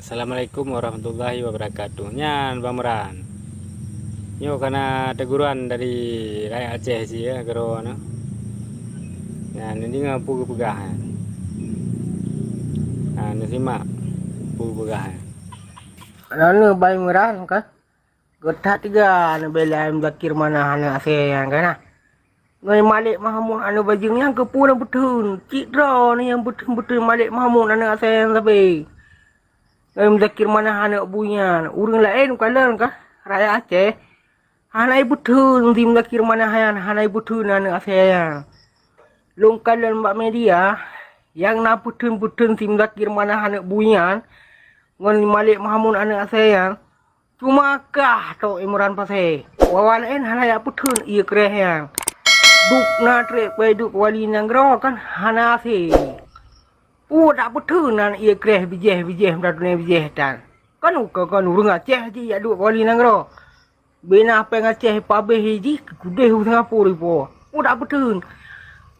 Assalamualaikum warahmatullahi wabarakatuh. Nyan pameran. Yo karena teguran dari rakyat Aceh sih ya karo no. Nah, ini ngapu pegahan. Nah, ini simak pu pegahan. Ano bay meran ka? Gotha tiga ano bela am dakir mana hana aseyan kana. Ngai malik mahamun anu bajing yang kepuna betun. Cidra ni yang betun-betun malik mahamun anu aseyan sabe. Ngai dakir mana hana bunyan. Urang lain kalan ka? Raya Aceh. Hanai betun tim dakir mana hayan hanai betun anu aseyan. Long kalan mbak media yang na betun-betun tim dakir mana hana bunyan. Ngai malik mahamun anu aseyan. Cuma kah to Imran Pasai. Wawalain hanaya putun iya kerehang. Duk na trek bay duk wali nang ro kan hana si. Tak putun nan iya kereh bijeh mdatune bijeh tan. Kan urang Aceh ji ya duk wali nang ro. Bina peng Aceh pabeh ji kudeh Singapura po. Tak putun.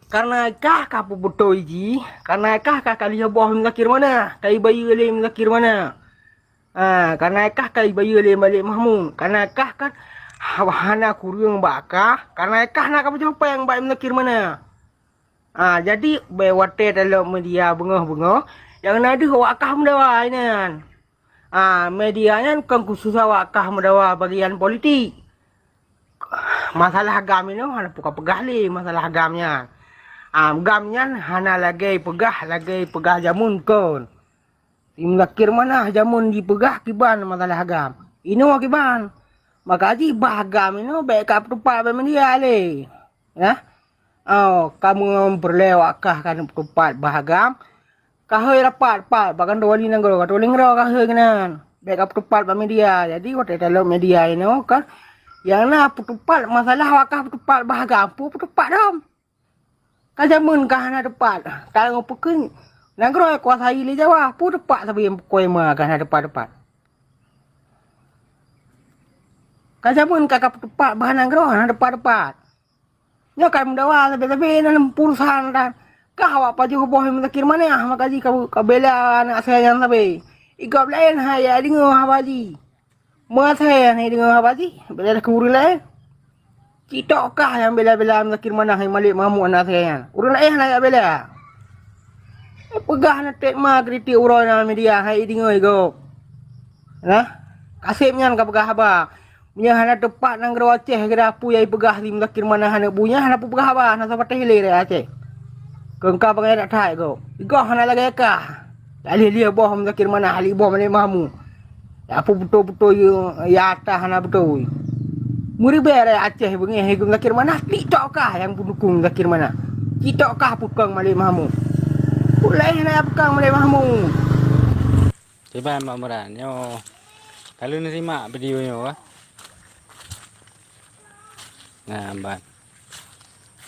Karena kah kapu butoi ji, karena kah kali boh mengakir mana, kai bayi le mengakir mana. Karena kah kai bayu le balik mahmun karena kah kan hana kurung bakah karena kah nak apa jumpa yang baik menakir mana jadi bewate dalam media bengah-bengah yang nadi wakah mendawa ini medianya kan khusus wakah mendawa bagian politik masalah agam ini hana puka pegah li masalah agamnya agamnya hana lagi pegah jamun kon Imlakir mana jamun dipegah kiban masalah agam. Ino kiban. Maka aji bahagam ino baik kap tupak be mendia le. Ya. Kamu berlewakah kan tupak bahagam. Kahoi rapat bahkan dua linang gro katoling ro kahoi kenan. Baik kap tupak be media. Jadi waktu dalam media ino kan yang na tupak masalah wakah tupak bahagam pu tupak dom. Kajamun kah na tupak. Kalau pekun Nangro kuasai le Jawa, pu depak sabi koi ma kan ada depak. Kajamun kakap depak bahan nangro ada depak. Nya kan mendawa sabi dalam perusahaan dan kah awak paju boh menakir mana makaji kabela anak saya yang sabi. Igap lain haya dingo habaji. Mua saya ni dingo habaji, bela kuri lain. Kita kah yang bela-bela menakir mana hai malik mamu anak saya. Urang lain nak bela. Pegah na tek ma kriti uro na media hai dingoy go. Nah, kasipnya ka pegah ba. Nya hana tepat nang gro Aceh gra pu yai pegah di melakir mana hana bunya hana pu pegah ba na sapate hile re Aceh. Kengka pakai nak thai go. Igo hana lagi ka. Ali dia boh melakir mana hali boh mane mamu. Apa betul-betul ya ta hana betul. Muri bere Aceh bengi he melakir mana tiktok kah yang pendukung melakir mana. Tiktok kah pukang male mamu. Lain na apakah mulai mahmu. Coba Mbak Meran, yo. Kalau ni simak videonya wah. Nah, Mbak.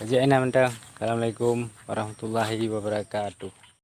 Kajian mentang. Assalamualaikum warahmatullahi wabarakatuh.